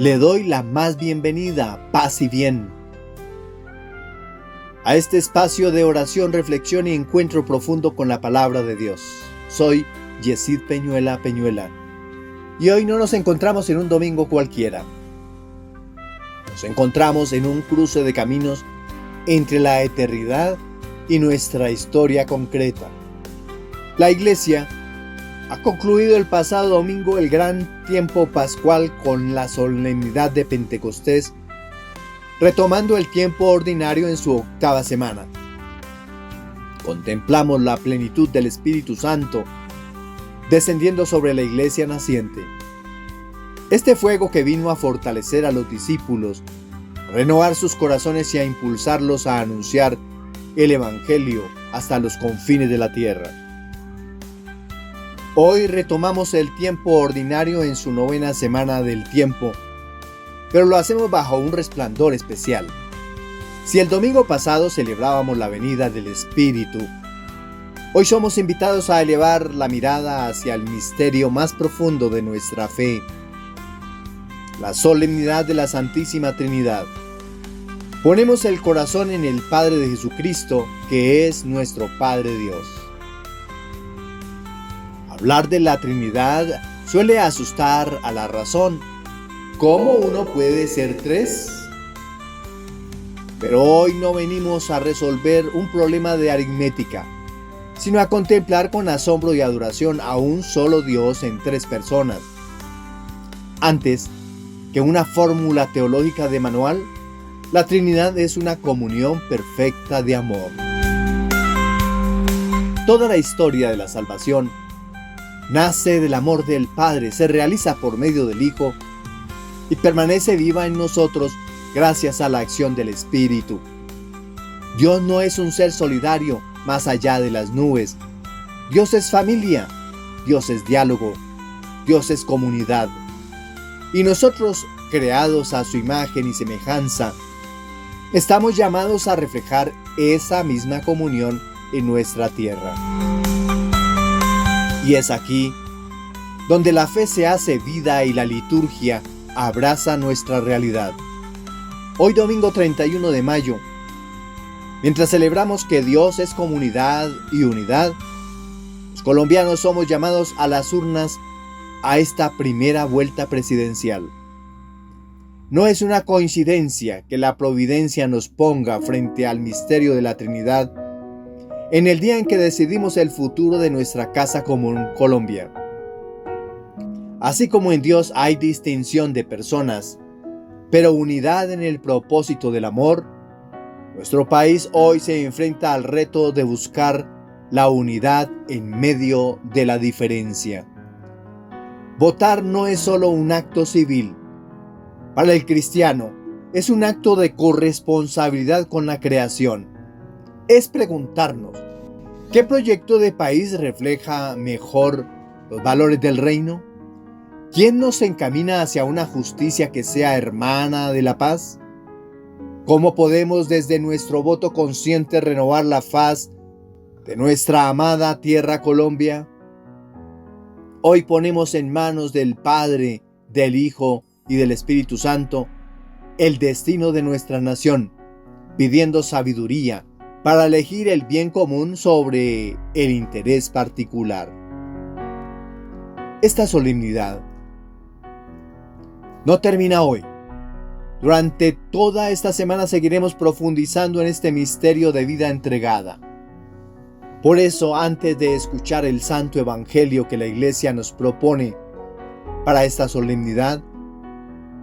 Le doy la más bienvenida, paz y bien, a este espacio de oración, reflexión y encuentro profundo con la palabra de Dios. Soy Yesid Peñuela, y hoy no nos encontramos en un domingo cualquiera. Nos encontramos en un cruce de caminos entre la eternidad y nuestra historia concreta. La Iglesia ha concluido el pasado domingo el gran tiempo pascual con la solemnidad de Pentecostés, retomando el tiempo ordinario en su octava semana. Contemplamos la plenitud del Espíritu Santo descendiendo sobre la Iglesia naciente. Este fuego que vino a fortalecer a los discípulos, a renovar sus corazones y a impulsarlos a anunciar el Evangelio hasta los confines de la tierra. Hoy retomamos el tiempo ordinario en su novena semana del tiempo, pero lo hacemos bajo un resplandor especial. Si el domingo pasado celebrábamos la venida del Espíritu, hoy somos invitados a elevar la mirada hacia el misterio más profundo de nuestra fe, la solemnidad de la Santísima Trinidad. Ponemos el corazón en el Padre de Jesucristo, que es nuestro Padre Dios. Hablar de la Trinidad suele asustar a la razón. ¿Cómo uno puede ser tres? Pero hoy no venimos a resolver un problema de aritmética, sino a contemplar con asombro y adoración a un solo Dios en tres personas. Antes que una fórmula teológica de manual, la Trinidad es una comunión perfecta de amor. Toda la historia de la salvación nace del amor del Padre, se realiza por medio del Hijo y permanece viva en nosotros gracias a la acción del Espíritu. Dios no es un ser solidario más allá de las nubes. Dios es familia, Dios es diálogo, Dios es comunidad. Y nosotros, creados a su imagen y semejanza, estamos llamados a reflejar esa misma comunión en nuestra tierra. Y es aquí donde la fe se hace vida y la liturgia abraza nuestra realidad. Hoy domingo 31 de mayo, mientras celebramos que Dios es comunidad y unidad, los colombianos somos llamados a las urnas a esta primera vuelta presidencial. No es una coincidencia que la providencia nos ponga frente al misterio de la Trinidad en el día en que decidimos el futuro de nuestra casa común Colombia. Así como en Dios hay distinción de personas, pero unidad en el propósito del amor, nuestro país hoy se enfrenta al reto de buscar la unidad en medio de la diferencia. Votar no es solo un acto civil. Para el cristiano, es un acto de corresponsabilidad con la creación. Es preguntarnos, ¿qué proyecto de país refleja mejor los valores del reino? ¿Quién nos encamina hacia una justicia que sea hermana de la paz? ¿Cómo podemos desde nuestro voto consciente renovar la faz de nuestra amada tierra Colombia? Hoy ponemos en manos del Padre, del Hijo y del Espíritu Santo el destino de nuestra nación, pidiendo sabiduría para elegir el bien común sobre el interés particular. Esta solemnidad no termina hoy. Durante toda esta semana seguiremos profundizando en este misterio de vida entregada. Por eso, antes de escuchar el Santo Evangelio que la Iglesia nos propone para esta solemnidad,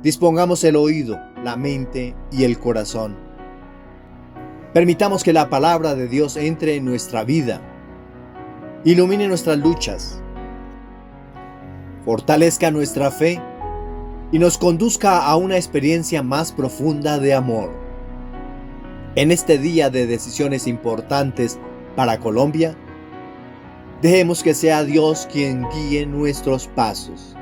dispongamos el oído, la mente y el corazón. Permitamos que la palabra de Dios entre en nuestra vida, ilumine nuestras luchas, fortalezca nuestra fe y nos conduzca a una experiencia más profunda de amor. En este día de decisiones importantes para Colombia, dejemos que sea Dios quien guíe nuestros pasos.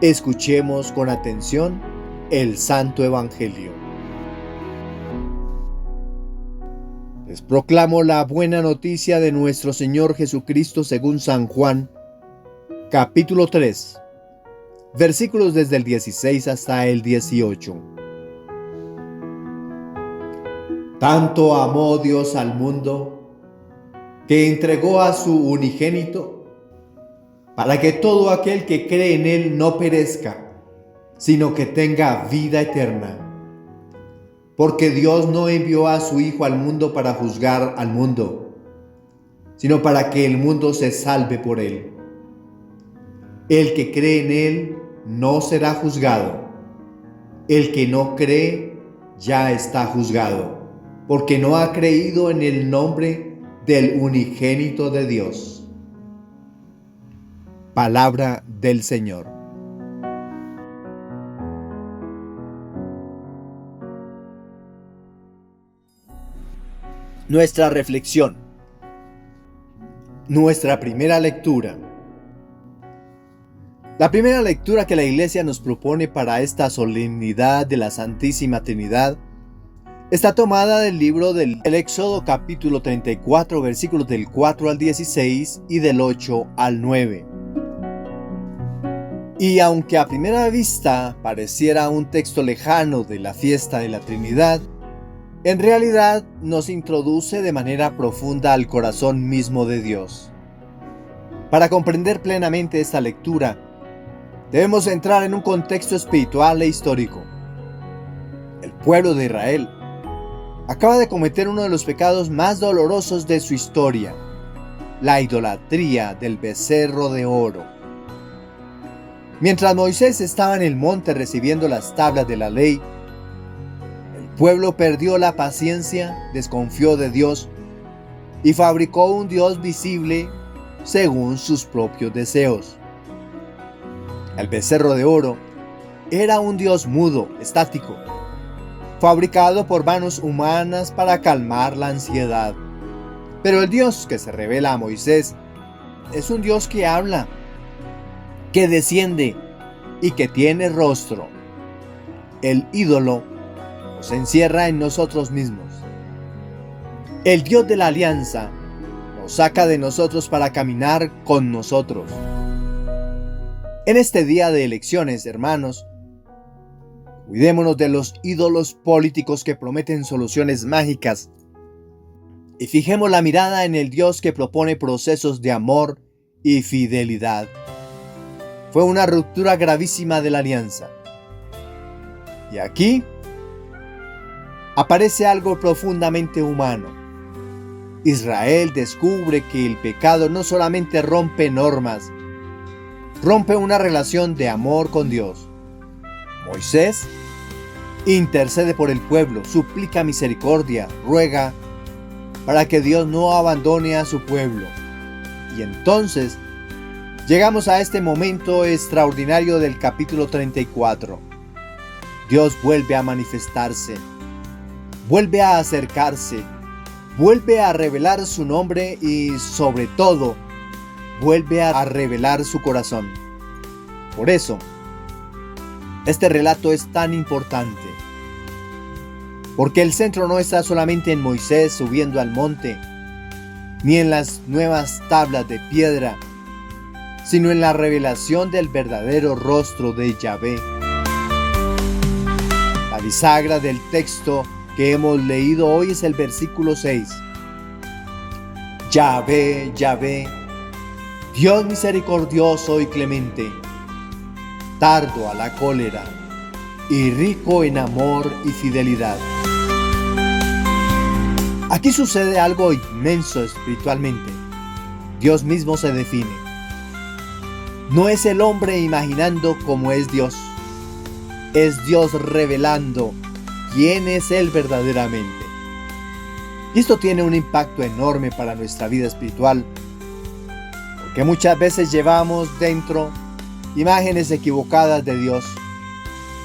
Escuchemos con atención el Santo Evangelio. Les proclamo la buena noticia de nuestro Señor Jesucristo según San Juan, capítulo 3, versículos desde el 16 hasta el 18. Tanto amó Dios al mundo, que entregó a su unigénito, para que todo aquel que cree en Él no perezca, sino que tenga vida eterna. Porque Dios no envió a su Hijo al mundo para juzgar al mundo, sino para que el mundo se salve por Él. El que cree en Él no será juzgado. El que no cree ya está juzgado, porque no ha creído en el nombre del unigénito de Dios. Palabra del Señor. Nuestra reflexión. Nuestra primera lectura. La primera lectura que la Iglesia nos propone para esta solemnidad de la Santísima Trinidad está tomada del libro del Éxodo capítulo 34, versículos del 4 al 16 y del 8 al 9. Y aunque a primera vista pareciera un texto lejano de la fiesta de la Trinidad, en realidad nos introduce de manera profunda al corazón mismo de Dios. Para comprender plenamente esta lectura, debemos entrar en un contexto espiritual e histórico. El pueblo de Israel acaba de cometer uno de los pecados más dolorosos de su historia, la idolatría del becerro de oro. Mientras Moisés estaba en el monte recibiendo las tablas de la ley, el pueblo perdió la paciencia, desconfió de Dios y fabricó un Dios visible según sus propios deseos. El becerro de oro era un Dios mudo, estático, fabricado por manos humanas para calmar la ansiedad. Pero el Dios que se revela a Moisés es un Dios que habla, que desciende y que tiene rostro. El ídolo nos encierra en nosotros mismos. El Dios de la alianza nos saca de nosotros para caminar con nosotros. En este día de elecciones, hermanos, cuidémonos de los ídolos políticos que prometen soluciones mágicas y fijemos la mirada en el Dios que propone procesos de amor y fidelidad. Fue una ruptura gravísima de la alianza. Y aquí aparece algo profundamente humano. Israel descubre que el pecado no solamente rompe normas, rompe una relación de amor con Dios. Moisés intercede por el pueblo, suplica misericordia, ruega para que Dios no abandone a su pueblo. Y entonces llegamos a este momento extraordinario del capítulo 34. Dios vuelve a manifestarse, vuelve a acercarse, vuelve a revelar su nombre y, sobre todo, vuelve a revelar su corazón. Por eso, este relato es tan importante, porque el centro no está solamente en Moisés subiendo al monte, ni en las nuevas tablas de piedra, sino en la revelación del verdadero rostro de Yahvé. La bisagra del texto que hemos leído hoy es el versículo 6. Yahvé, Yahvé, Dios misericordioso y clemente, tardo a la cólera y rico en amor y fidelidad. Aquí sucede algo inmenso espiritualmente. Dios mismo se define. No es el hombre imaginando cómo es Dios. Es Dios revelando quién es Él verdaderamente. Y esto tiene un impacto enorme para nuestra vida espiritual, porque muchas veces llevamos dentro imágenes equivocadas de Dios.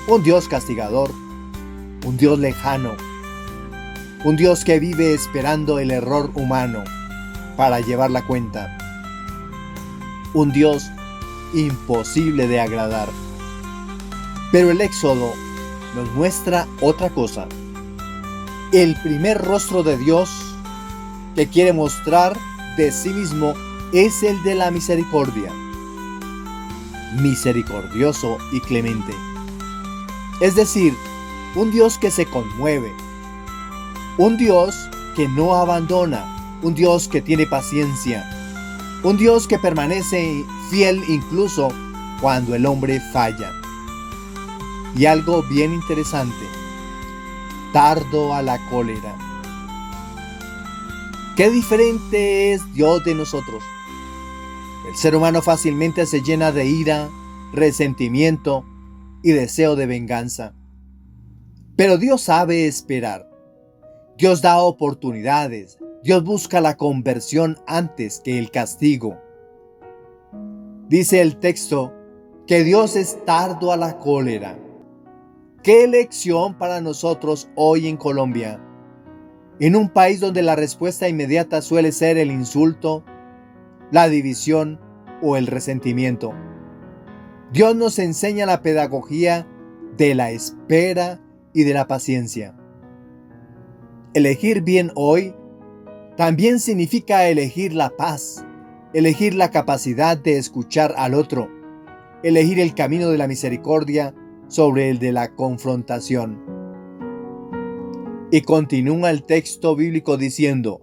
Un Dios castigador, un Dios lejano, un Dios que vive esperando el error humano para llevar la cuenta. Un Dios imposible de agradar. Pero el Éxodo nos muestra otra cosa. El primer rostro de Dios que quiere mostrar de sí mismo es el de la misericordia. misericordioso y clemente. Es decir, un Dios que se conmueve, un Dios que no abandona, un Dios que tiene paciencia, un Dios que permanece fiel incluso cuando el hombre falla. Y algo bien interesante, tardo a la cólera. Qué diferente es Dios de nosotros. El ser humano fácilmente se llena de ira, resentimiento y deseo de venganza. Pero Dios sabe esperar. Dios da oportunidades. Dios busca la conversión antes que el castigo. Dice el texto que Dios es tardo a la cólera. ¡Qué lección para nosotros hoy en Colombia! En un país donde la respuesta inmediata suele ser el insulto, la división o el resentimiento. Dios nos enseña la pedagogía de la espera y de la paciencia. Elegir bien hoy también significa elegir la paz, elegir la capacidad de escuchar al otro, elegir el camino de la misericordia sobre el de la confrontación. Y continúa el texto bíblico diciendo,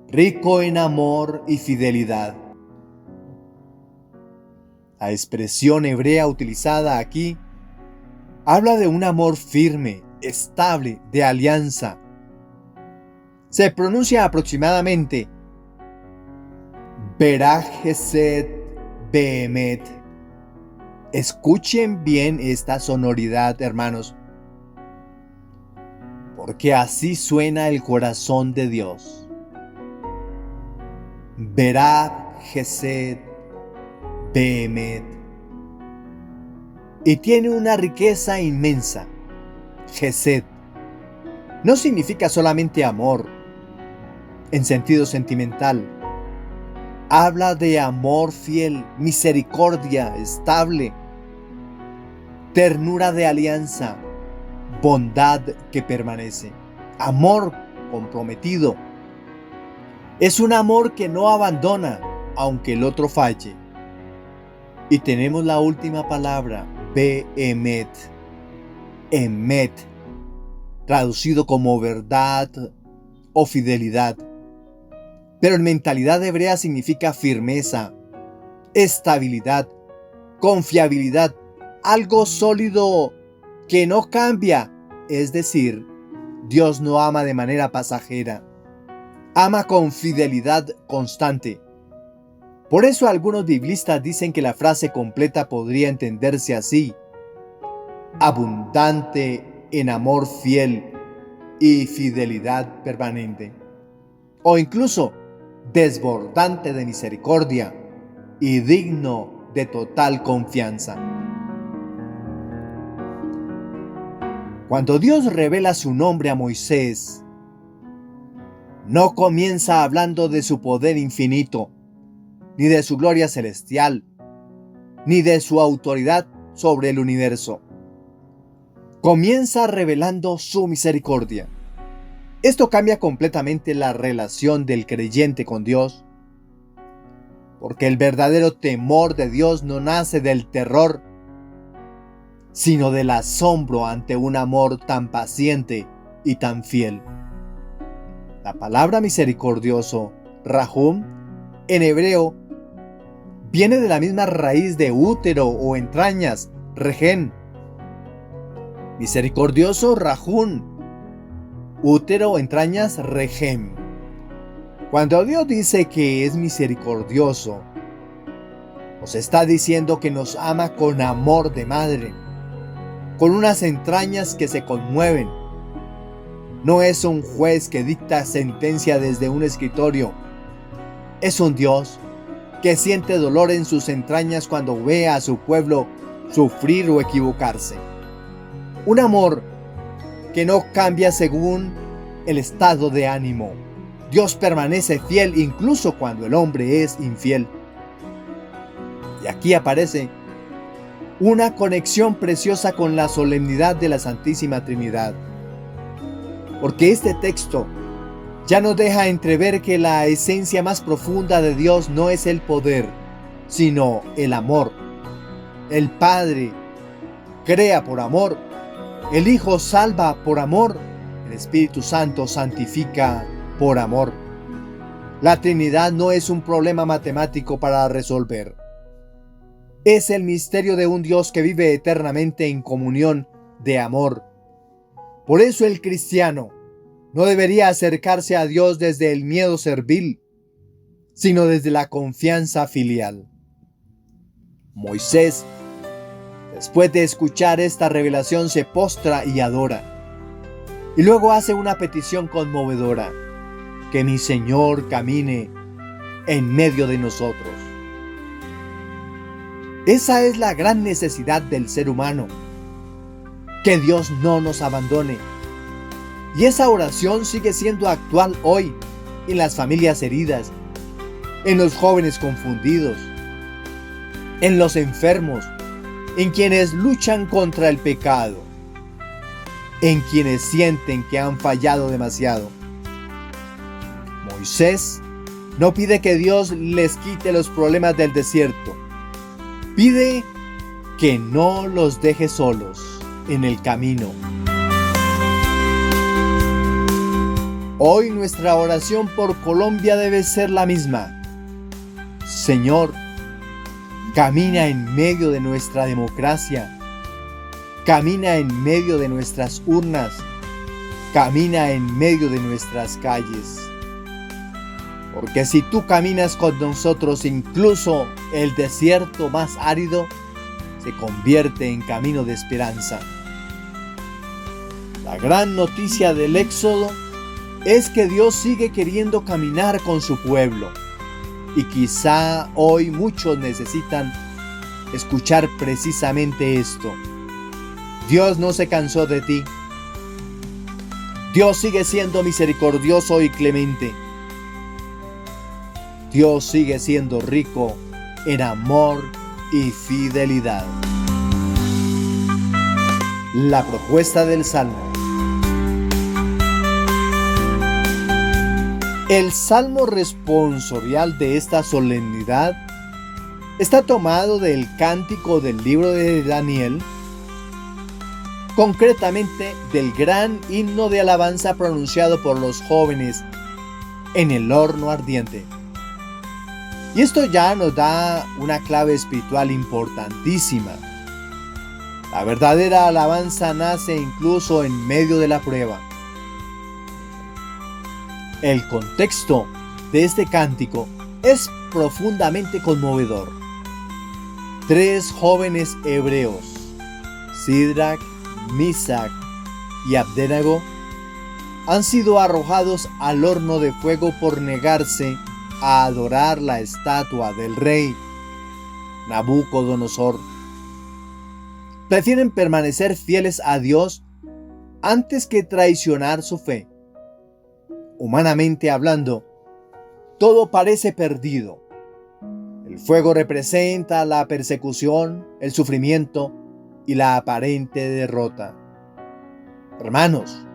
rico en amor y fidelidad. La expresión hebrea utilizada aquí habla de un amor firme, estable, de alianza. Se pronuncia aproximadamente Beraj Hesed Behemet. Escuchen bien esta sonoridad, hermanos, porque así suena el corazón de Dios. Beraj Hesed Behemet. Y tiene una riqueza inmensa. Hesed no significa solamente amor en sentido sentimental. Habla de amor fiel, misericordia estable, ternura de alianza, bondad que permanece, amor comprometido. Es un amor que no abandona aunque el otro falle. Y tenemos la última palabra, Behemet, Emet, traducido como verdad o fidelidad. Pero en mentalidad hebrea significa firmeza, estabilidad, confiabilidad, algo sólido que no cambia. Es decir, Dios no ama de manera pasajera, ama con fidelidad constante. Por eso algunos biblistas dicen que la frase completa podría entenderse así: abundante en amor fiel y fidelidad permanente. O incluso desbordante de misericordia y digno de total confianza. Cuando Dios revela su nombre a Moisés, no comienza hablando de su poder infinito, ni de su gloria celestial, ni de su autoridad sobre el universo. Comienza revelando su misericordia. Esto cambia completamente la relación del creyente con Dios, porque el verdadero temor de Dios no nace del terror, sino del asombro ante un amor tan paciente y tan fiel. La palabra misericordioso, Rahum, en hebreo, viene de la misma raíz de útero o entrañas, Regen. Misericordioso, Rahum, útero, entrañas, Regem. Cuando Dios dice que es misericordioso, nos está diciendo que nos ama con amor de madre, con unas entrañas que se conmueven. No es un juez que dicta sentencia desde un escritorio. Es un Dios que siente dolor en sus entrañas cuando ve a su pueblo sufrir o equivocarse. Un amor que no cambia según el estado de ánimo. Dios permanece fiel incluso cuando el hombre es infiel. Y aquí aparece una conexión preciosa con la solemnidad de la Santísima Trinidad. Porque este texto ya nos deja entrever que la esencia más profunda de Dios no es el poder, sino el amor. El Padre crea por amor, el Hijo salva por amor, el Espíritu Santo santifica por amor. La Trinidad no es un problema matemático para resolver. Es el misterio de un Dios que vive eternamente en comunión de amor. Por eso el cristiano no debería acercarse a Dios desde el miedo servil, sino desde la confianza filial. Moisés, después de escuchar esta revelación, se postra y adora. Y luego hace una petición conmovedora: que mi Señor camine en medio de nosotros. Esa es la gran necesidad del ser humano, que Dios no nos abandone. Y esa oración sigue siendo actual hoy en las familias heridas, en los jóvenes confundidos, en los enfermos, en quienes luchan contra el pecado, en quienes sienten que han fallado demasiado. Moisés no pide que Dios les quite los problemas del desierto. Pide que no los deje solos en el camino. Hoy nuestra oración por Colombia debe ser la misma. Señor, camina en medio de nuestra democracia. Camina en medio de nuestras urnas. Camina en medio de nuestras calles. Porque si tú caminas con nosotros, incluso el desierto más árido se convierte en camino de esperanza. La gran noticia del Éxodo es que Dios sigue queriendo caminar con su pueblo. Y quizá hoy muchos necesitan escuchar precisamente esto. Dios no se cansó de ti. Dios sigue siendo misericordioso y clemente. Dios sigue siendo rico en amor y fidelidad. La propuesta del Salmo. El salmo responsorial de esta solemnidad está tomado del cántico del libro de Daniel, concretamente del gran himno de alabanza pronunciado por los jóvenes en el horno ardiente. Y esto ya nos da una clave espiritual importantísima. La verdadera alabanza nace incluso en medio de la prueba. El contexto de este cántico es profundamente conmovedor. 3 jóvenes hebreos, Sidrac, Misac y Abdenago, han sido arrojados al horno de fuego por negarse a adorar la estatua del rey Nabucodonosor. Prefieren permanecer fieles a Dios antes que traicionar su fe. Humanamente hablando, todo parece perdido. El fuego representa la persecución, el sufrimiento y la aparente derrota. Hermanos,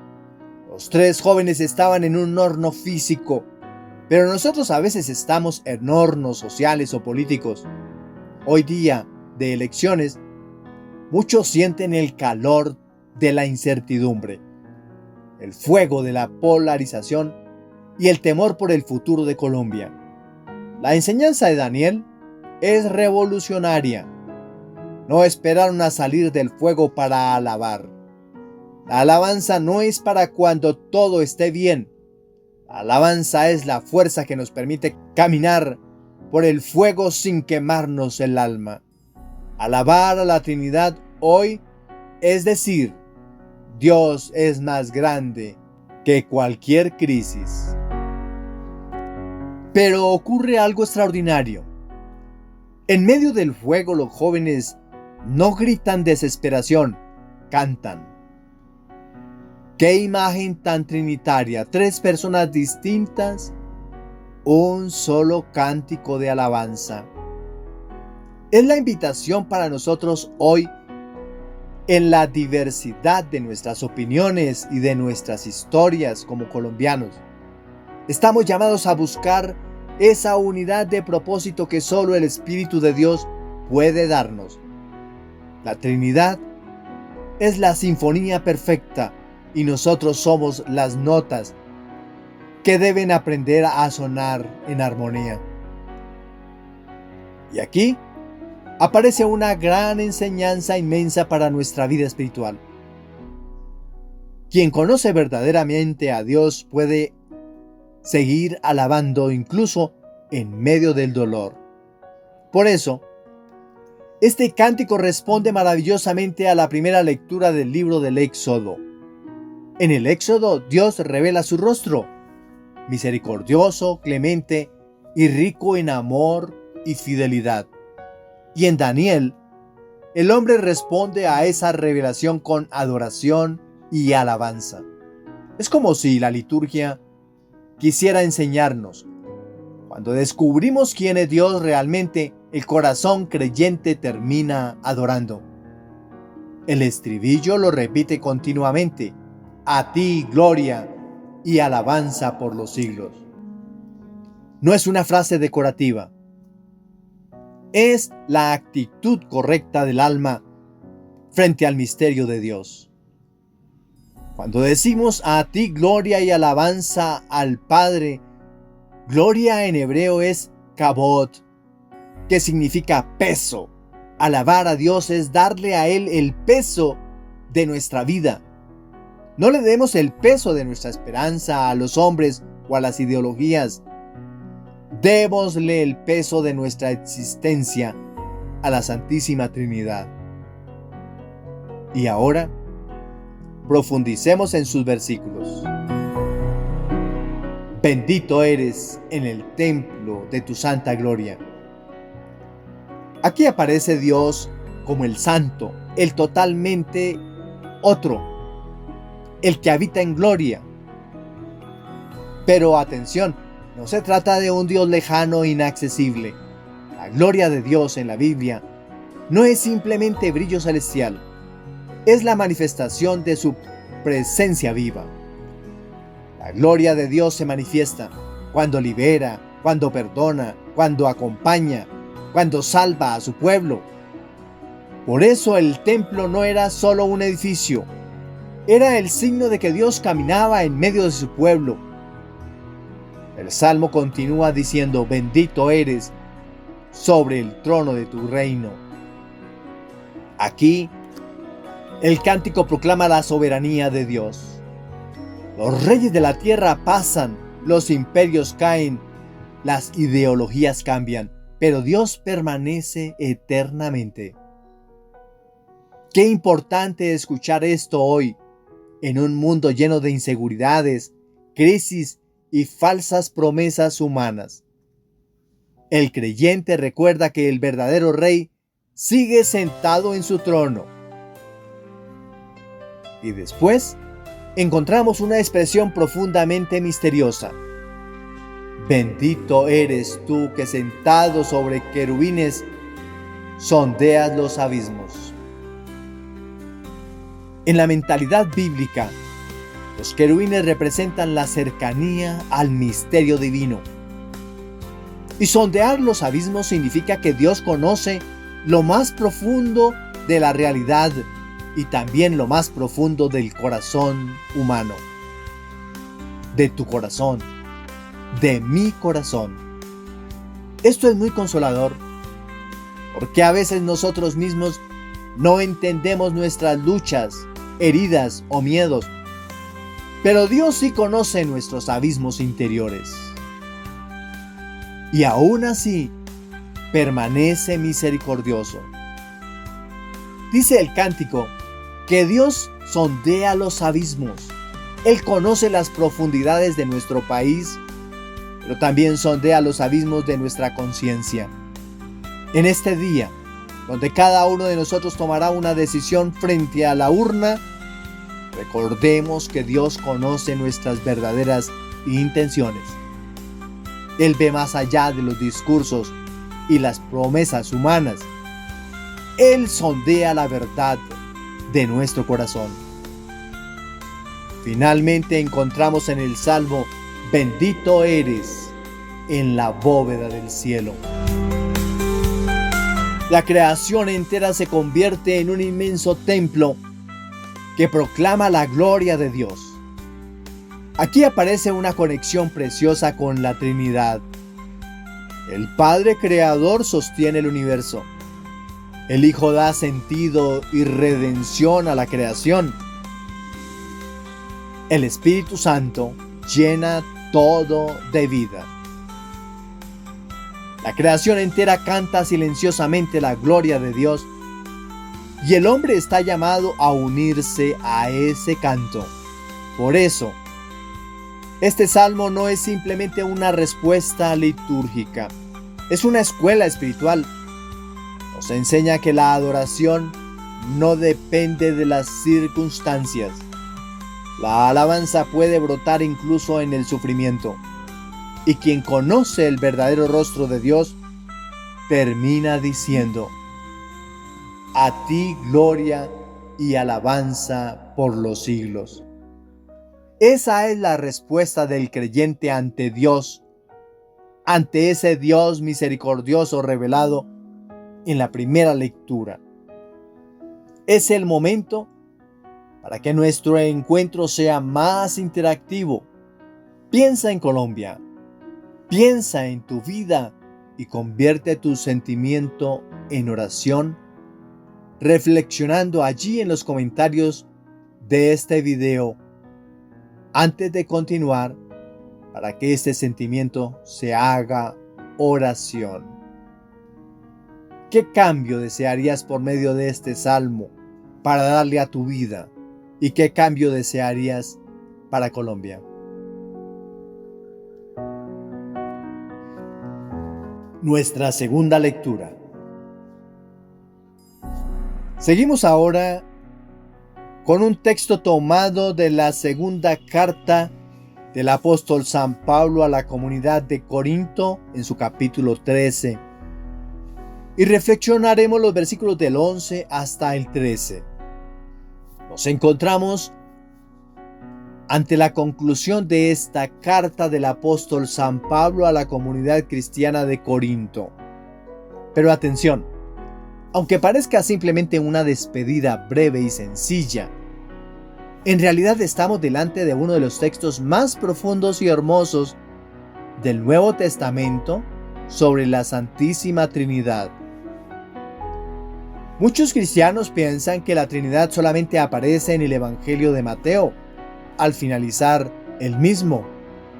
los 3 jóvenes estaban en un horno físico, pero nosotros a veces estamos en hornos sociales o políticos. Hoy día, de elecciones, muchos sienten el calor de la incertidumbre, el fuego de la polarización y el temor por el futuro de Colombia. La enseñanza de Daniel es revolucionaria. No esperaron a salir del fuego para alabar. La alabanza no es para cuando todo esté bien. La alabanza es la fuerza que nos permite caminar por el fuego sin quemarnos el alma. Alabar a la Trinidad hoy es decir, Dios es más grande que cualquier crisis. Pero ocurre algo extraordinario. En medio del fuego los jóvenes no gritan desesperación, cantan. ¡Qué imagen tan trinitaria! 3 personas distintas, un solo cántico de alabanza. Es la invitación para nosotros hoy, en la diversidad de nuestras opiniones y de nuestras historias como colombianos. Estamos llamados a buscar esa unidad de propósito que solo el Espíritu de Dios puede darnos. La Trinidad es la sinfonía perfecta y nosotros somos las notas que deben aprender a sonar en armonía. Y aquí aparece una gran enseñanza inmensa para nuestra vida espiritual. Quien conoce verdaderamente a Dios puede seguir alabando incluso en medio del dolor. Por eso, este cántico responde maravillosamente a la primera lectura del libro del Éxodo. En el Éxodo, Dios revela su rostro, misericordioso, clemente y rico en amor y fidelidad. Y en Daniel, el hombre responde a esa revelación con adoración y alabanza. Es como si la liturgia quisiera enseñarnos: cuando descubrimos quién es Dios realmente, el corazón creyente termina adorando. El estribillo lo repite continuamente: a ti gloria y alabanza por los siglos. No es una frase decorativa. Es la actitud correcta del alma frente al misterio de Dios. Cuando decimos a ti gloria y alabanza al Padre, gloria en hebreo es kabod, que significa peso. Alabar a Dios es darle a Él el peso de nuestra vida. No le demos el peso de nuestra esperanza a los hombres o a las ideologías. Démosle el peso de nuestra existencia a la Santísima Trinidad. Y ahora, profundicemos en sus versículos. Bendito eres en el templo de tu santa gloria. Aquí aparece Dios como el santo, el totalmente otro, el que habita en gloria. Pero atención, no se trata de un Dios lejano e inaccesible. La gloria de Dios en la Biblia no es simplemente brillo celestial, es la manifestación de su presencia viva. La gloria de Dios se manifiesta cuando libera, cuando perdona, cuando acompaña, cuando salva a su pueblo. Por eso el templo no era solo un edificio, era el signo de que Dios caminaba en medio de su pueblo. El Salmo continúa diciendo: bendito eres sobre el trono de tu reino. Aquí, el cántico proclama la soberanía de Dios. Los reyes de la tierra pasan, los imperios caen, las ideologías cambian, pero Dios permanece eternamente. Qué importante escuchar esto hoy, en un mundo lleno de inseguridades, crisis y falsas promesas humanas. El creyente recuerda que el verdadero rey sigue sentado en su trono. Y después encontramos una expresión profundamente misteriosa. Bendito eres tú que sentado sobre querubines sondeas los abismos. En la mentalidad bíblica, los querubines representan la cercanía al misterio divino. Y sondear los abismos significa que Dios conoce lo más profundo de la realidad y también lo más profundo del corazón humano. De tu corazón, de mi corazón. Esto es muy consolador, porque a veces nosotros mismos no entendemos nuestras luchas, heridas o miedos, pero Dios sí conoce nuestros abismos interiores. Y aún así, permanece misericordioso. Dice el cántico que Dios sondea los abismos. Él conoce las profundidades de nuestro país, pero también sondea los abismos de nuestra conciencia. En este día, donde cada uno de nosotros tomará una decisión frente a la urna, recordemos que Dios conoce nuestras verdaderas intenciones. Él ve más allá de los discursos y las promesas humanas. Él sondea la verdad de nuestro corazón. Finalmente encontramos en el Salmo: bendito eres en la bóveda del cielo. La creación entera se convierte en un inmenso templo que proclama la gloria de Dios. Aquí aparece una conexión preciosa con la Trinidad. El Padre Creador sostiene el universo. El Hijo da sentido y redención a la creación. El Espíritu Santo llena todo de vida. La creación entera canta silenciosamente la gloria de Dios y el hombre está llamado a unirse a ese canto. Por eso, este salmo no es simplemente una respuesta litúrgica, es una escuela espiritual. Nos enseña que la adoración no depende de las circunstancias. La alabanza puede brotar incluso en el sufrimiento. Y quien conoce el verdadero rostro de Dios, termina diciendo: a ti gloria y alabanza por los siglos. Esa es la respuesta del creyente ante Dios, ante ese Dios misericordioso revelado en la primera lectura. Es el momento para que nuestro encuentro sea más interactivo. Piensa en Colombia. Piensa en tu vida y convierte tu sentimiento en oración, reflexionando allí en los comentarios de este video antes de continuar, para que este sentimiento se haga oración. ¿Qué cambio desearías por medio de este salmo para darle a tu vida? ¿Y qué cambio desearías para Colombia? Nuestra segunda lectura. Seguimos ahora con un texto tomado de la segunda carta del apóstol San Pablo a la comunidad de Corinto en su capítulo 13. Y reflexionaremos los versículos del 11 hasta el 13. Nos encontramos ante la conclusión de esta carta del apóstol San Pablo a la comunidad cristiana de Corinto. Pero atención, aunque parezca simplemente una despedida breve y sencilla, en realidad estamos delante de uno de los textos más profundos y hermosos del Nuevo Testamento sobre la Santísima Trinidad. Muchos cristianos piensan que la Trinidad solamente aparece en el Evangelio de Mateo, al finalizar el mismo,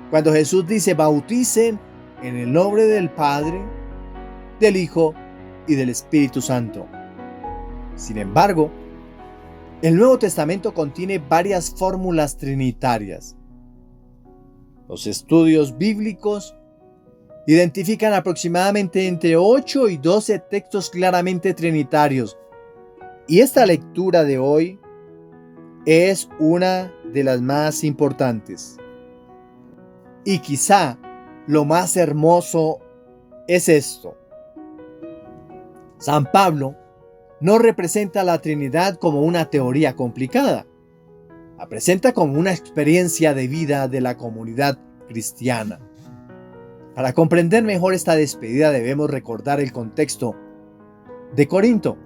cuando Jesús dice: bauticen en el nombre del Padre, del Hijo y del Espíritu Santo. Sin embargo, el Nuevo Testamento contiene varias fórmulas trinitarias. Los estudios bíblicos identifican aproximadamente entre 8 y 12 textos claramente trinitarios, y esta lectura de hoy es una de las más importantes. Y quizá lo más hermoso es esto: San Pablo no representa la Trinidad como una teoría complicada, la presenta como una experiencia de vida de la comunidad cristiana. Para comprender mejor esta despedida debemos recordar el contexto de Corinto.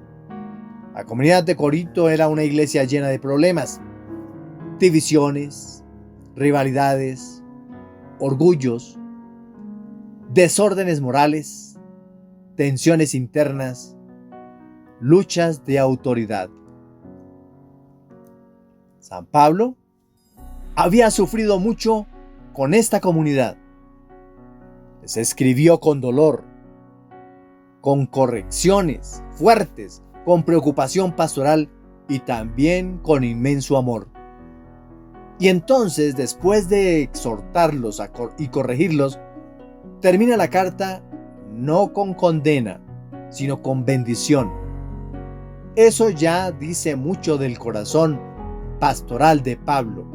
La comunidad de Corinto era una iglesia llena de problemas, divisiones, rivalidades, orgullos, desórdenes morales, tensiones internas, luchas de autoridad. San Pablo había sufrido mucho con esta comunidad. Les escribió con dolor, con correcciones fuertes, con preocupación pastoral y también con inmenso amor. Y entonces, después de exhortarlos y corregirlos, termina la carta no con condena, sino con bendición. Eso ya dice mucho del corazón pastoral de Pablo.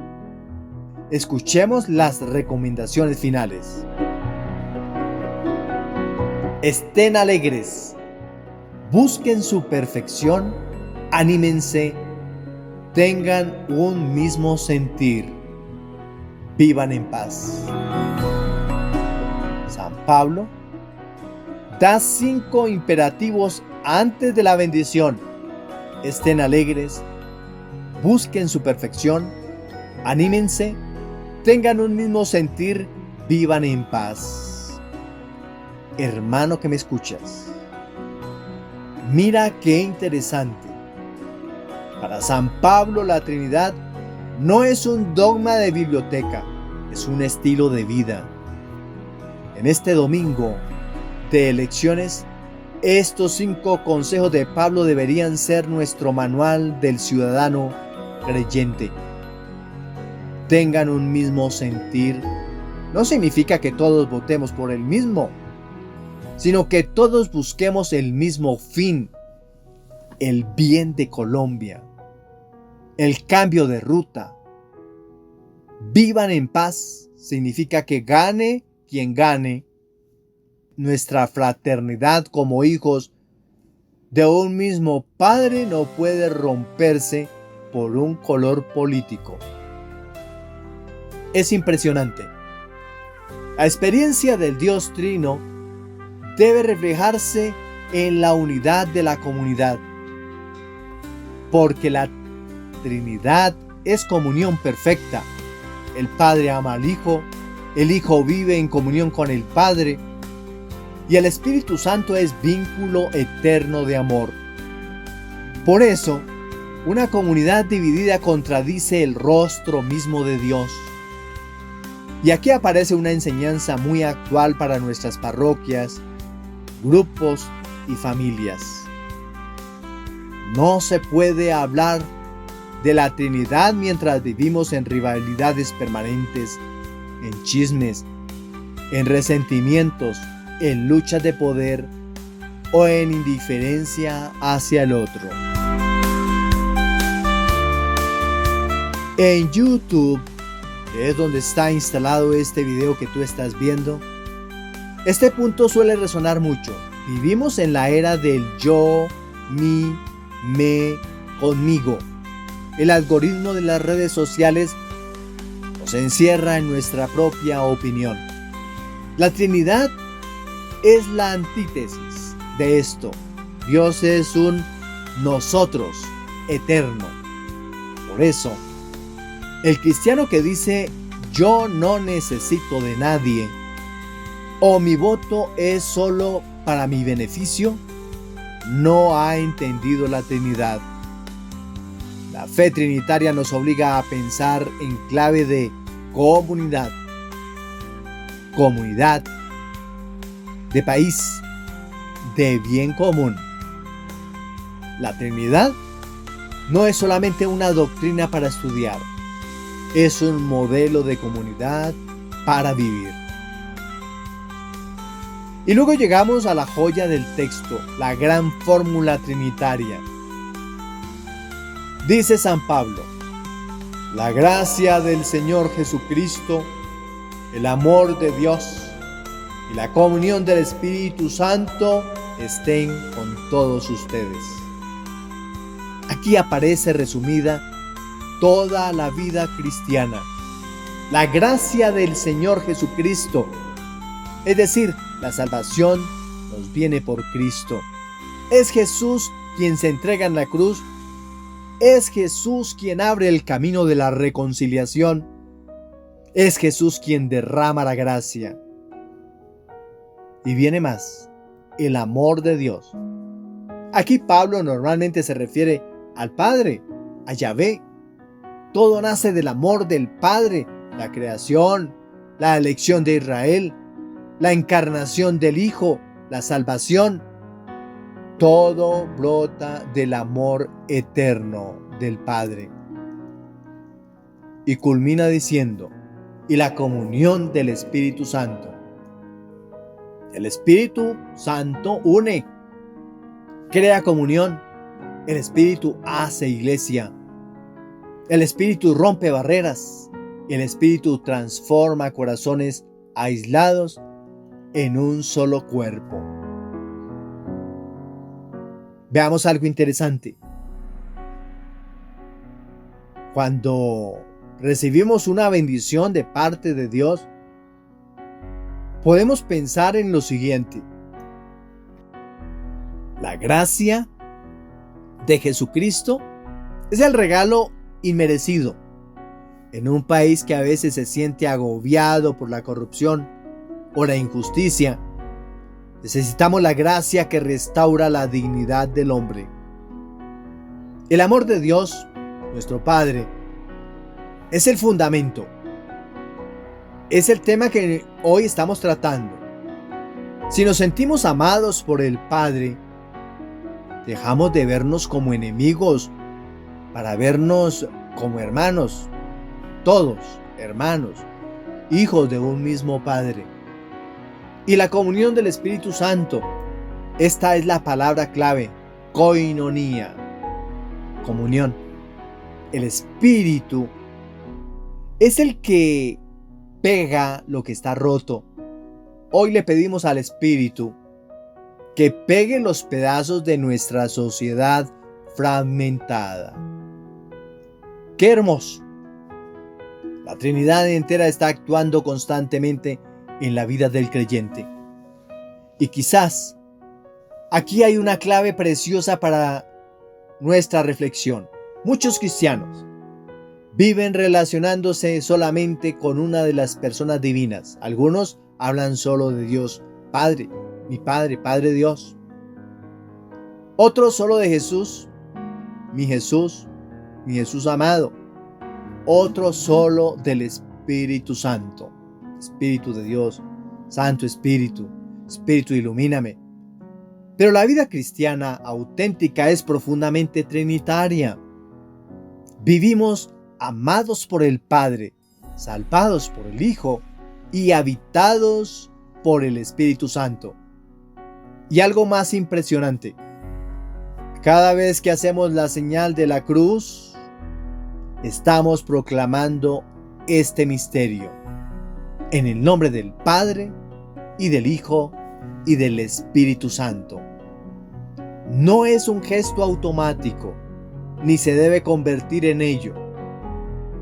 Escuchemos las recomendaciones finales. Estén alegres, busquen su perfección, anímense, tengan un mismo sentir, vivan en paz. San Pablo da 5 imperativos antes de la bendición. Estén alegres, busquen su perfección, anímense, tengan un mismo sentir, vivan en paz. Hermano que me escuchas, mira qué interesante. Para San Pablo la Trinidad no es un dogma de biblioteca, es un estilo de vida. En este domingo de elecciones, estos 5 consejos de Pablo deberían ser nuestro manual del ciudadano creyente. Tengan un mismo sentir. No significa que todos votemos por el mismo, sino que todos busquemos el mismo fin, el bien de Colombia, el cambio de ruta. Vivan en paz significa que gane quien gane. Nuestra fraternidad como hijos de un mismo Padre no puede romperse por un color político. Es impresionante. La experiencia del Dios Trino debe reflejarse en la unidad de la comunidad, porque la Trinidad es comunión perfecta. El Padre ama al Hijo, el Hijo vive en comunión con el Padre, y el Espíritu Santo es vínculo eterno de amor. Por eso, una comunidad dividida contradice el rostro mismo de Dios. Y aquí aparece una enseñanza muy actual para nuestras parroquias, grupos y familias. No se puede hablar de la Trinidad mientras vivimos en rivalidades permanentes, en chismes, en resentimientos, en luchas de poder o en indiferencia hacia el otro. En YouTube, que es donde está instalado este video que tú estás viendo, este punto suele resonar mucho. Vivimos en la era del yo, mi, me, conmigo. El algoritmo de las redes sociales nos encierra en nuestra propia opinión. La Trinidad es la antítesis de esto. Dios es un nosotros eterno. Por eso, el cristiano que dice yo no necesito de nadie o mi voto es solo para mi beneficio, no ha entendido la Trinidad. La fe trinitaria nos obliga a pensar en clave de comunidad, de país, de bien común. La Trinidad no es solamente una doctrina para estudiar, es un modelo de comunidad para vivir. Y luego llegamos a la joya del texto, la gran fórmula trinitaria. Dice San Pablo: la gracia del Señor Jesucristo, el amor de Dios y la comunión del Espíritu Santo estén con todos ustedes. Aquí aparece resumida toda la vida cristiana. La gracia del Señor Jesucristo, es decir, la salvación nos viene por Cristo. Es Jesús quien se entrega en la cruz. Es Jesús quien abre el camino de la reconciliación. Es Jesús quien derrama la gracia. Y viene más, el amor de Dios. Aquí Pablo normalmente se refiere al Padre, a Yahvé. Todo nace del amor del Padre, la creación, la elección de Israel, la encarnación del Hijo, la salvación. Todo brota del amor eterno del Padre. Y culmina diciendo, y la comunión del Espíritu Santo. El Espíritu Santo une, crea comunión. El Espíritu hace iglesia. El Espíritu rompe barreras. El Espíritu transforma corazones aislados en un solo cuerpo. Veamos algo interesante. Cuando recibimos una bendición de parte de Dios, podemos pensar en lo siguiente. La gracia de Jesucristo es el regalo inmerecido. En un país que a veces se siente agobiado por la corrupción o la injusticia, necesitamos la gracia que restaura la dignidad del hombre. El amor de Dios, nuestro Padre, es el fundamento. Es el tema que hoy estamos tratando. Si nos sentimos amados por el Padre, dejamos de vernos como enemigos para vernos como hermanos. Todos, hermanos, hijos de un mismo Padre. Y la comunión del Espíritu Santo, esta es la palabra clave, koinonía, comunión. El Espíritu es el que pega lo que está roto. Hoy le pedimos al Espíritu que pegue los pedazos de nuestra sociedad fragmentada. ¡Qué hermoso! La Trinidad entera está actuando constantemente en la vida del creyente. Y quizás aquí hay una clave preciosa para nuestra reflexión. Muchos cristianos viven relacionándose solamente con una de las personas divinas. Algunos hablan solo de Dios, Padre, mi Padre, Padre Dios. Otros solo de Jesús, mi Jesús amado. Otros solo del Espíritu Santo. Espíritu de Dios, Santo Espíritu, Espíritu ilumíname. Pero la vida cristiana auténtica es profundamente trinitaria. Vivimos amados por el Padre, salvados por el Hijo y habitados por el Espíritu Santo. Y algo más impresionante, cada vez que hacemos la señal de la cruz, estamos proclamando este misterio en el nombre del Padre y del Hijo y del Espíritu Santo. No es un gesto automático, ni se debe convertir en ello.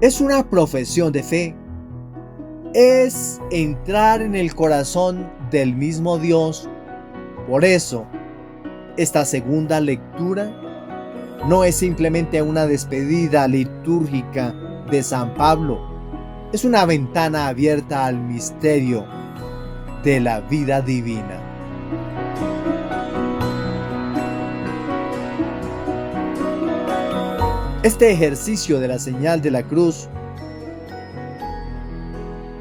Es una profesión de fe. Es entrar en el corazón del mismo Dios. Por eso, esta segunda lectura no es simplemente una despedida litúrgica de San Pablo. Es una ventana abierta al misterio de la vida divina. Este ejercicio de la señal de la cruz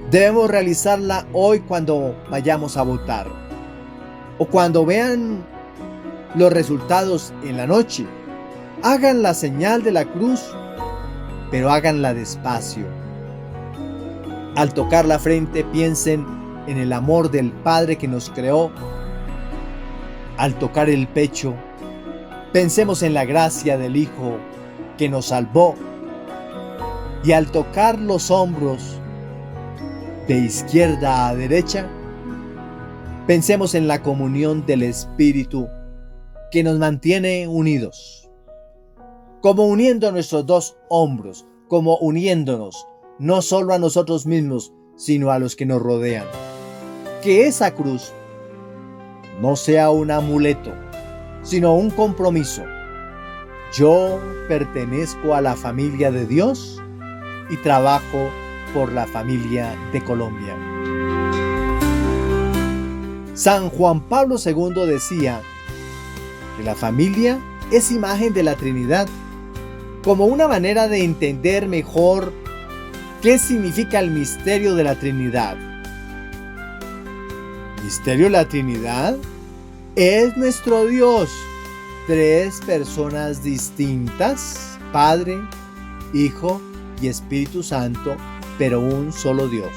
debemos realizarla hoy cuando vayamos a votar o cuando vean los resultados en la noche. Hagan la señal de la cruz, pero háganla despacio. Al tocar la frente, piensen en el amor del Padre que nos creó. Al tocar el pecho, pensemos en la gracia del Hijo que nos salvó. Y al tocar los hombros, de izquierda a derecha, pensemos en la comunión del Espíritu que nos mantiene unidos. Como uniendo nuestros dos hombros, como uniéndonos no solo a nosotros mismos, sino a los que nos rodean. Que esa cruz no sea un amuleto, sino un compromiso. Yo pertenezco a la familia de Dios y trabajo por la familia de Colombia. San Juan Pablo II decía que la familia es imagen de la Trinidad, como una manera de entender mejor qué significa el misterio de la Trinidad. ¿Misterio de la Trinidad? Es nuestro Dios, tres personas distintas, Padre, Hijo y Espíritu Santo, pero un solo Dios.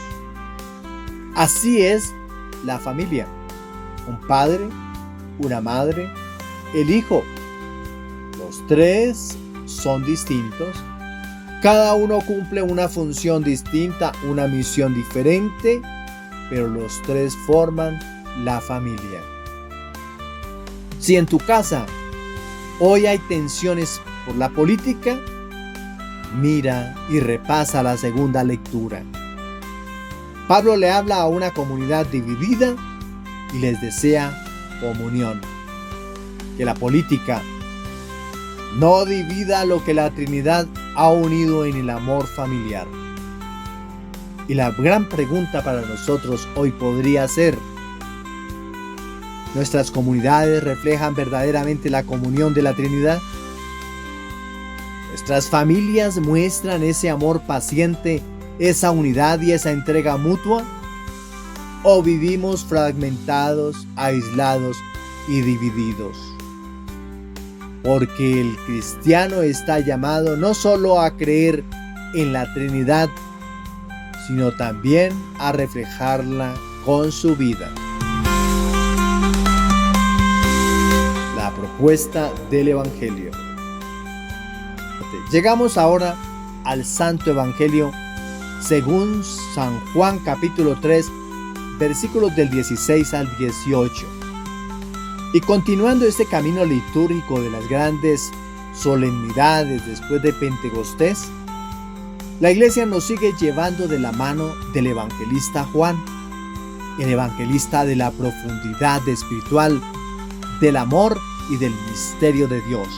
Así es la familia: un padre, una madre, el Hijo. Los tres son distintos. Cada uno cumple una función distinta, una misión diferente, pero los tres forman la familia. Si en tu casa hoy hay tensiones por la política, mira y repasa la segunda lectura. Pablo le habla a una comunidad dividida y les desea comunión. que la política no divida lo que la Trinidad ha unido en el amor familiar. Y la gran pregunta para nosotros hoy podría ser: ¿nuestras comunidades reflejan verdaderamente la comunión de la Trinidad? ¿Nuestras familias muestran ese amor paciente, esa unidad y esa entrega mutua? ¿O vivimos fragmentados, aislados y divididos? Porque el cristiano está llamado no solo a creer en la Trinidad, sino también a reflejarla con su vida. La propuesta del Evangelio. Llegamos ahora al Santo Evangelio según San Juan capítulo 3, versículos del 16 al 18. Y continuando este camino litúrgico de las grandes solemnidades después de Pentecostés, la Iglesia nos sigue llevando de la mano del evangelista Juan, el evangelista de la profundidad espiritual, del amor y del misterio de Dios.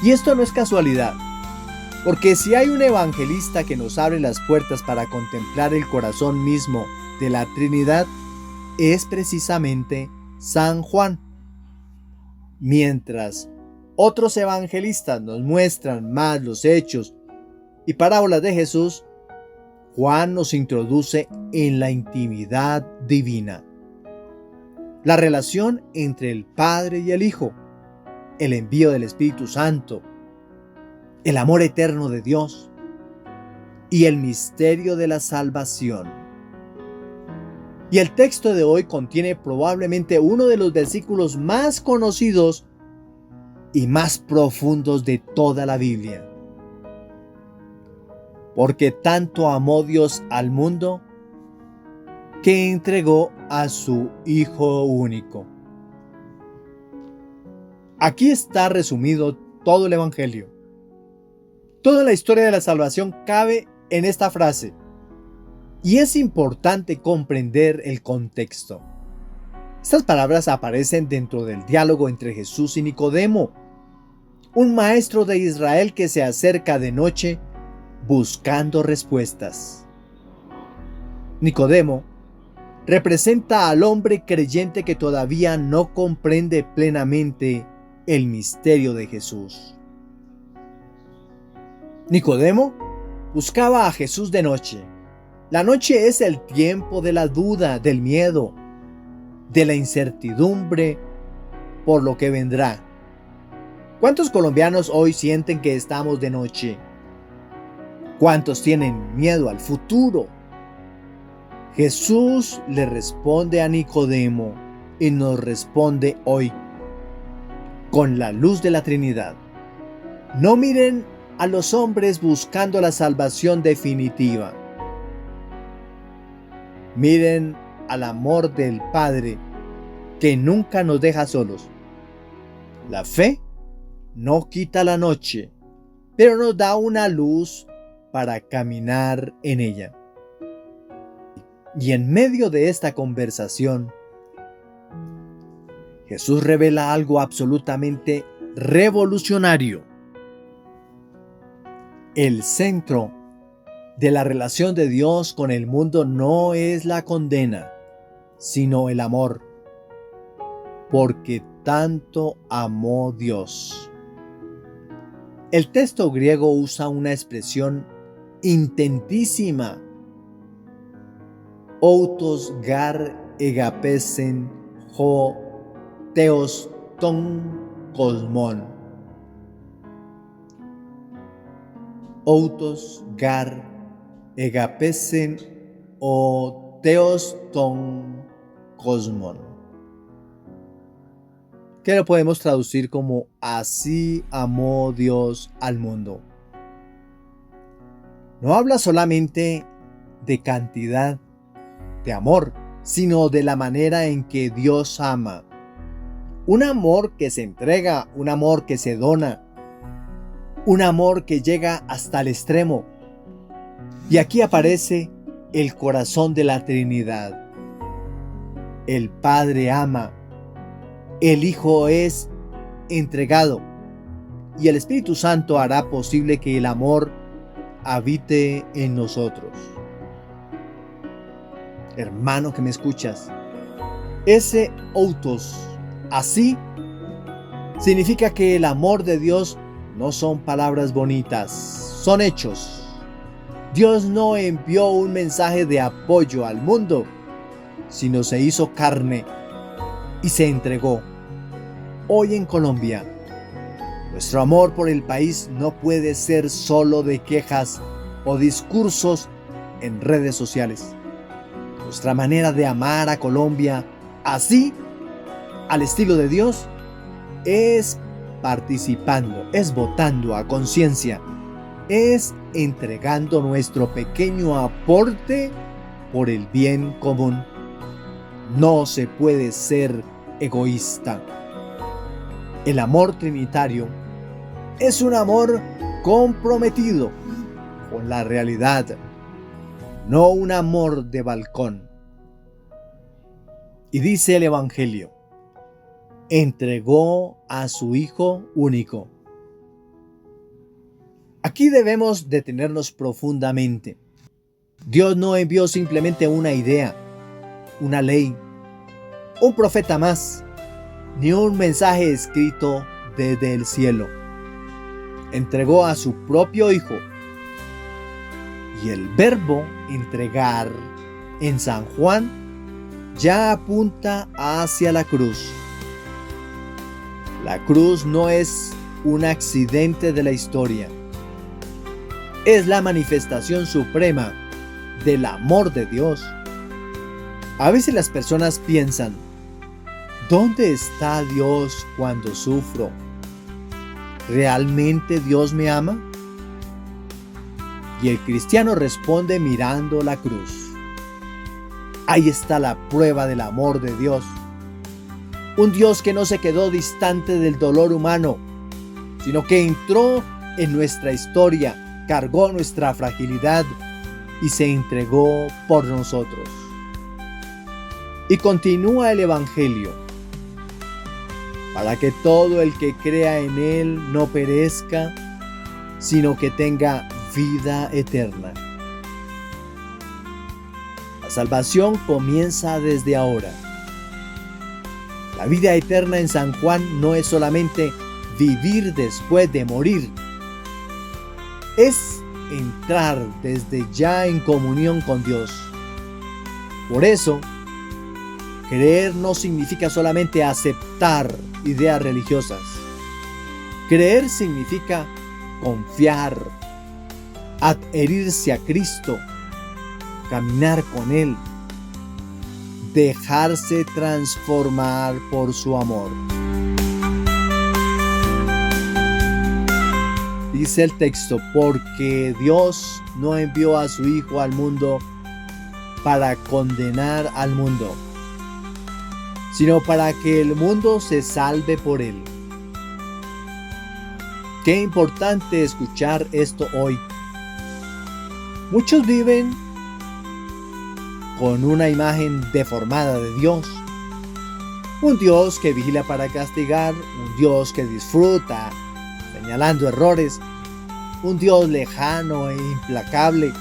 Y esto no es casualidad, porque si hay un evangelista que nos abre las puertas para contemplar el corazón mismo de la Trinidad, es precisamente San Juan. Mientras otros evangelistas nos muestran más los hechos y parábolas de Jesús, Juan nos introduce en la intimidad divina, la relación entre el Padre y el Hijo, el envío del Espíritu Santo, el amor eterno de Dios y el misterio de la salvación. Y el texto de hoy contiene probablemente uno de los versículos más conocidos y más profundos de toda la Biblia. Porque tanto amó Dios al mundo que entregó a su Hijo único. Aquí está resumido todo el Evangelio. Toda la historia de la salvación cabe en esta frase. Y es importante comprender el contexto. Estas palabras aparecen dentro del diálogo entre Jesús y Nicodemo, un maestro de Israel que se acerca de noche buscando respuestas. Nicodemo representa al hombre creyente que todavía no comprende plenamente el misterio de Jesús. Nicodemo buscaba a Jesús de noche. La noche es el tiempo de la duda, del miedo, de la incertidumbre por lo que vendrá. ¿Cuántos colombianos hoy sienten que estamos de noche? ¿Cuántos tienen miedo al futuro? Jesús le responde a Nicodemo y nos responde hoy con la luz de la Trinidad. No miren a los hombres buscando la salvación definitiva. Miren al amor del Padre que nunca nos deja solos. La fe no quita la noche, pero nos da una luz para caminar en ella. Y en medio de esta conversación, Jesús revela algo absolutamente revolucionario. El centro de la relación de Dios con el mundo no es la condena, sino el amor. Porque tanto amó Dios. El texto griego usa una expresión intentísima. Outos gar egapesen ho theos ton cosmon. Outos gar egapesen o theos ton cosmon. Que lo podemos traducir como así amó Dios al mundo. No habla solamente de cantidad de amor, sino de la manera en que Dios ama. Un amor que se entrega, un amor que se dona, un amor que llega hasta el extremo. Y aquí aparece el corazón de la Trinidad. El Padre ama, el Hijo es entregado, y el Espíritu Santo hará posible que el amor habite en nosotros. Hermano que me escuchas, ese autos, así, significa que el amor de Dios no son palabras bonitas, son hechos. Dios no envió un mensaje de apoyo al mundo, sino se hizo carne y se entregó. Hoy en Colombia, nuestro amor por el país no puede ser solo de quejas o discursos en redes sociales. Nuestra manera de amar a Colombia, así, al estilo de Dios, es participando, es votando a conciencia, es entregando nuestro pequeño aporte por el bien común. No se puede ser egoísta. El amor trinitario es un amor comprometido con la realidad, no un amor de balcón. Y dice el Evangelio, entregó a su Hijo único. Aquí debemos detenernos profundamente. Dios no envió simplemente una idea, una ley, un profeta más, ni un mensaje escrito desde el cielo. Entregó a su propio Hijo. Y el verbo entregar en San Juan ya apunta hacia la cruz. La cruz no es un accidente de la historia. Es la manifestación suprema del amor de Dios. A veces las personas piensan, ¿dónde está Dios cuando sufro? ¿Realmente Dios me ama? Y el cristiano responde mirando la cruz. Ahí está la prueba del amor de Dios. Un Dios que no se quedó distante del dolor humano, sino que entró en nuestra historia, cargó nuestra fragilidad y se entregó por nosotros. Y continúa el Evangelio, para que todo el que crea en Él no perezca, sino que tenga vida eterna. La salvación comienza desde ahora. La vida eterna en San Juan no es solamente vivir después de morir, es entrar desde ya en comunión con Dios. Por eso, creer no significa solamente aceptar ideas religiosas. Creer significa confiar, adherirse a Cristo, caminar con Él, dejarse transformar por su amor. Dice el texto, porque Dios no envió a su Hijo al mundo para condenar al mundo, sino para que el mundo se salve por él. Qué importante escuchar esto hoy. Muchos viven con una imagen deformada de Dios. Un Dios que vigila para castigar, un Dios que disfruta señalando errores, un Dios lejano e implacable.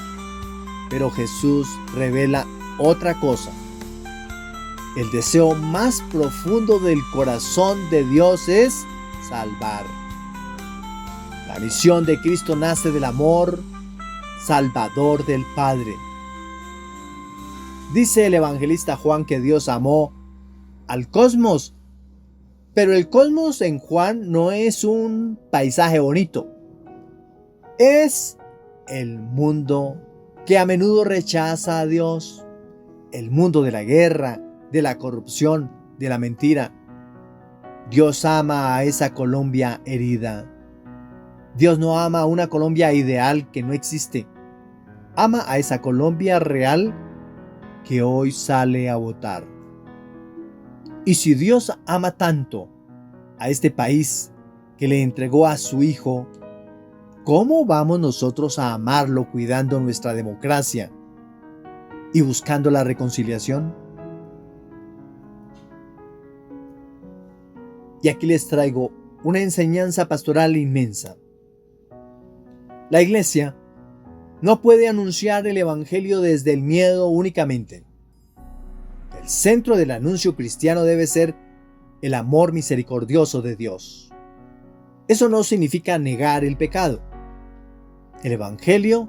Pero Jesús revela otra cosa. El deseo más profundo del corazón de Dios es salvar. La misión de Cristo nace del amor salvador del Padre. Dice el evangelista Juan que Dios amó al cosmos, pero el cosmos en Juan no es un paisaje bonito. Es el mundo que a menudo rechaza a Dios, el mundo de la guerra, de la corrupción, de la mentira. Dios ama a esa Colombia herida. Dios no ama a una Colombia ideal que no existe. Ama a esa Colombia real que hoy sale a votar. Y si Dios ama tanto a este país que le entregó a su Hijo, ¿cómo vamos nosotros a amarlo cuidando nuestra democracia y buscando la reconciliación? Y aquí les traigo una enseñanza pastoral inmensa. La Iglesia no puede anunciar el Evangelio desde el miedo únicamente. El centro del anuncio cristiano debe ser el amor misericordioso de Dios. Eso no significa negar el pecado. El Evangelio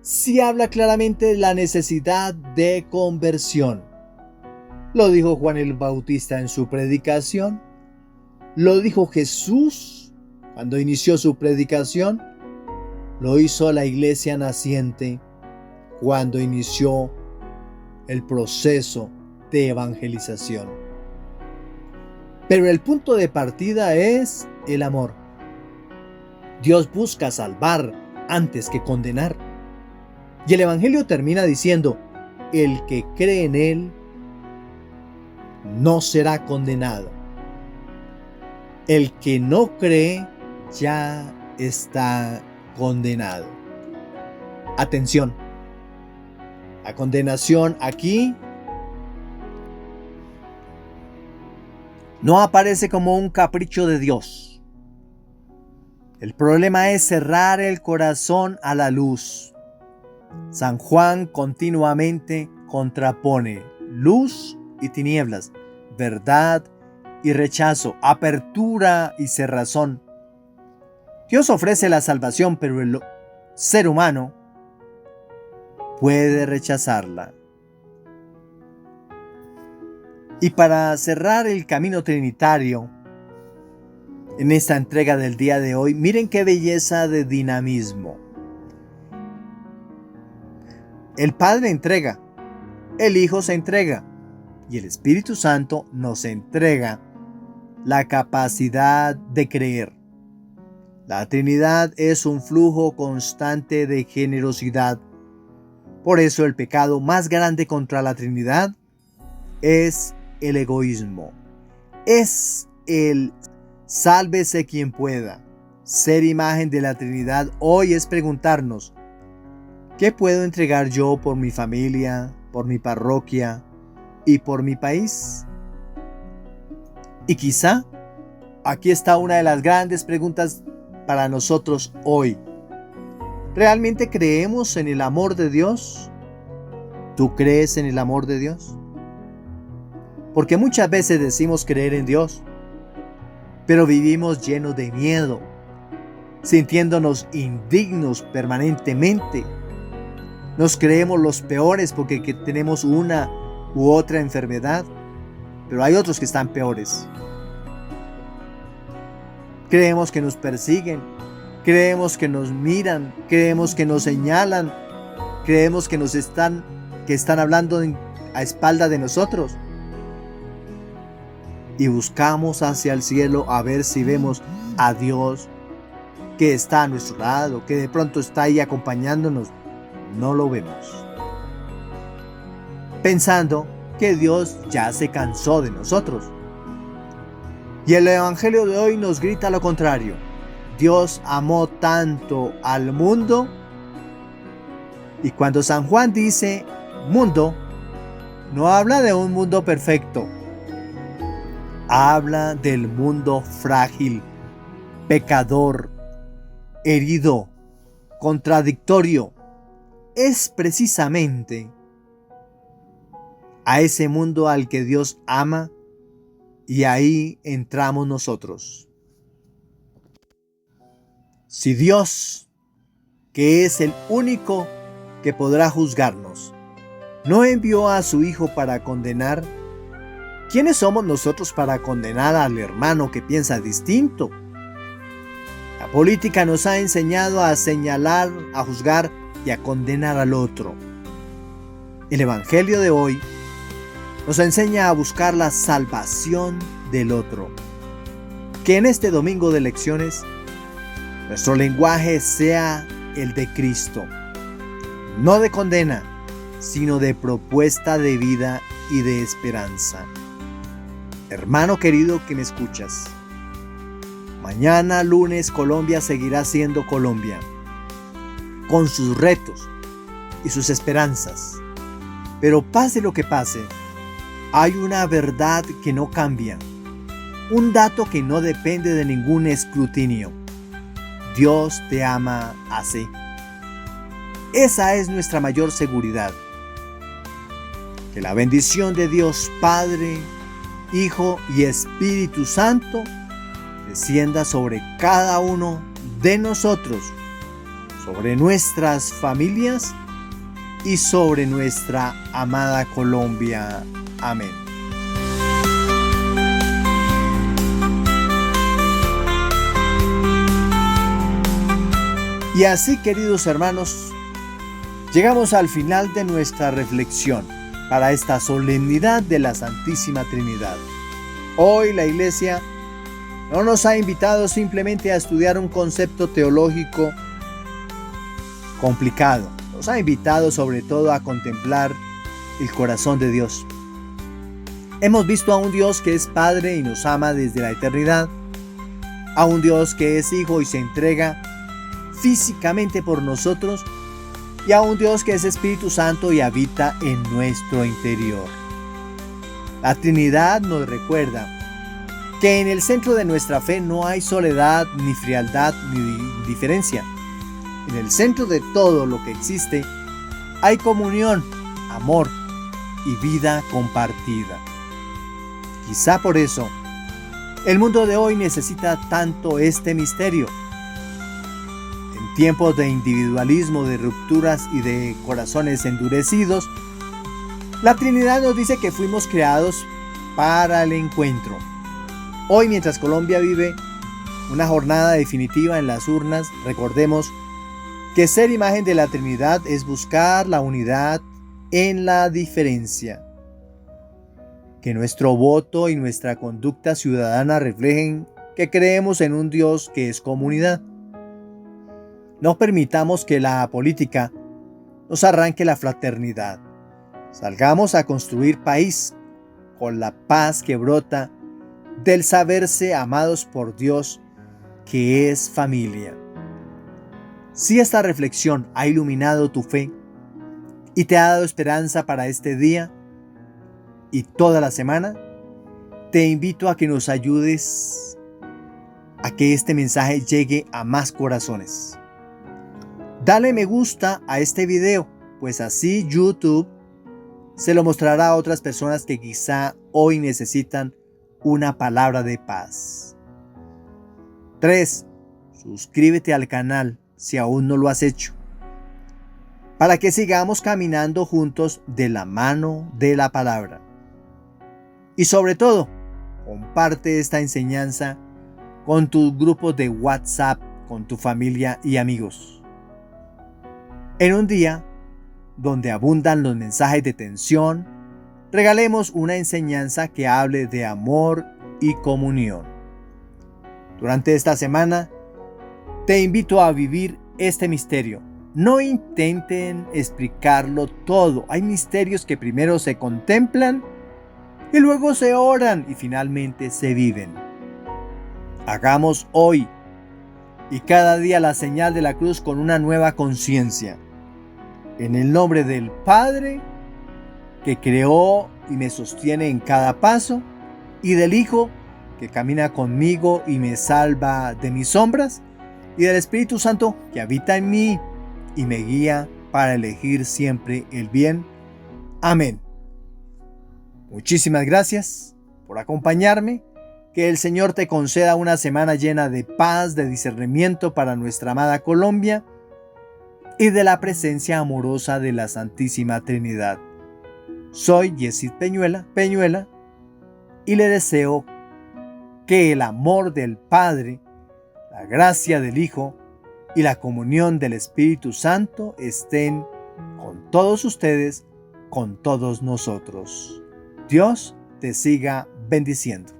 sí habla claramente de la necesidad de conversión. Lo dijo Juan el Bautista en su predicación. Lo dijo Jesús cuando inició su predicación. Lo hizo la iglesia naciente cuando inició el proceso de evangelización. Pero el punto de partida es el amor. Dios busca salvar antes que condenar. Y el Evangelio termina diciendo: el que cree en Él no será condenado. El que no cree ya está condenado. Atención, la condenación aquí no aparece como un capricho de Dios. El problema es cerrar el corazón a la luz. San Juan continuamente contrapone luz y tinieblas, verdad y rechazo, apertura y cerrazón. Dios ofrece la salvación, pero el ser humano puede rechazarla. Y para cerrar el camino trinitario, en esta entrega del día de hoy, miren qué belleza de dinamismo. El Padre entrega, el Hijo se entrega y el Espíritu Santo nos entrega la capacidad de creer. La Trinidad es un flujo constante de generosidad. Por eso el pecado más grande contra la Trinidad es el egoísmo. Es el sálvese quien pueda. Ser imagen de la Trinidad hoy es preguntarnos: ¿qué puedo entregar yo por mi familia, por mi parroquia y por mi país? Y quizá aquí está una de las grandes preguntas para nosotros hoy. ¿Realmente creemos en el amor de Dios? ¿Tú crees en el amor de Dios? Porque muchas veces decimos creer en Dios, pero vivimos llenos de miedo, sintiéndonos indignos permanentemente. Nos creemos los peores porque tenemos una u otra enfermedad, pero hay otros que están peores. Creemos que nos persiguen, creemos que nos miran, creemos que nos señalan, creemos que están hablando a espalda de nosotros. Y buscamos hacia el cielo a ver si vemos a Dios que está a nuestro lado, que de pronto está ahí acompañándonos. No lo vemos. Pensando que Dios ya se cansó de nosotros. Y el Evangelio de hoy nos grita lo contrario. Dios amó tanto al mundo. Y cuando San Juan dice mundo, no habla de un mundo perfecto. Habla del mundo frágil, pecador, herido, contradictorio. Es precisamente a ese mundo al que Dios ama, y ahí entramos nosotros. Si Dios, que es el único que podrá juzgarnos, no envió a su Hijo para condenar, ¿quiénes somos nosotros para condenar al hermano que piensa distinto? La política nos ha enseñado a señalar, a juzgar y a condenar al otro. El Evangelio de hoy nos enseña a buscar la salvación del otro. Que en este domingo de lecciones nuestro lenguaje sea el de Cristo, no de condena, sino de propuesta de vida y de esperanza. Hermano querido que me escuchas, mañana lunes Colombia seguirá siendo Colombia, con sus retos y sus esperanzas. Pero pase lo que pase, hay una verdad que no cambia. Un dato que no depende de ningún escrutinio. Dios te ama así. Esa es nuestra mayor seguridad. Que la bendición de Dios Padre, Hijo y Espíritu Santo descienda sobre cada uno de nosotros, sobre nuestras familias y sobre nuestra amada Colombia. Amén. Y así, queridos hermanos, llegamos al final de nuestra reflexión para esta solemnidad de la Santísima Trinidad. Hoy la Iglesia no nos ha invitado simplemente a estudiar un concepto teológico complicado. Nos ha invitado sobre todo a contemplar el corazón de Dios. Hemos visto a un Dios que es Padre y nos ama desde la eternidad, a un Dios que es Hijo y se entrega físicamente por nosotros, y a un Dios que es Espíritu Santo y habita en nuestro interior. La Trinidad nos recuerda que en el centro de nuestra fe no hay soledad, ni frialdad, ni indiferencia. En el centro de todo lo que existe hay comunión, amor y vida compartida. Quizá por eso el mundo de hoy necesita tanto este misterio. En tiempos de individualismo, de rupturas y de corazones endurecidos, la Trinidad nos dice que fuimos creados para el encuentro. Hoy, mientras Colombia vive una jornada definitiva en las urnas, recordemos que ser imagen de la Trinidad es buscar la unidad en la diferencia. Que nuestro voto y nuestra conducta ciudadana reflejen que creemos en un Dios que es comunidad. No permitamos que la política nos arranque la fraternidad. Salgamos a construir país con la paz que brota del saberse amados por Dios, que es familia. Si esta reflexión ha iluminado tu fe y te ha dado esperanza para este día y toda la semana, te invito a que nos ayudes a que este mensaje llegue a más corazones. Dale me gusta a este video, pues así YouTube se lo mostrará a otras personas que quizá hoy necesitan una palabra de paz. 3. Suscríbete al canal si aún no lo has hecho, para que sigamos caminando juntos de la mano de la palabra. Y sobre todo, comparte esta enseñanza con tus grupos de WhatsApp, con tu familia y amigos. En un día donde abundan los mensajes de tensión, regalemos una enseñanza que hable de amor y comunión. Durante esta semana, te invito a vivir este misterio. No intenten explicarlo todo. Hay misterios que primero se contemplan y luego se oran y finalmente se viven. Hagamos hoy y cada día la señal de la cruz con una nueva conciencia. En el nombre del Padre, que creó y me sostiene en cada paso, y del Hijo, que camina conmigo y me salva de mis sombras, y del Espíritu Santo, que habita en mí y me guía para elegir siempre el bien. Amén. Muchísimas gracias por acompañarme. Que el Señor te conceda una semana llena de paz, de discernimiento para nuestra amada Colombia y de la presencia amorosa de la Santísima Trinidad. Soy Yesid Peñuela, y le deseo que el amor del Padre, la gracia del Hijo y la comunión del Espíritu Santo estén con todos ustedes, con todos nosotros. Dios te siga bendiciendo.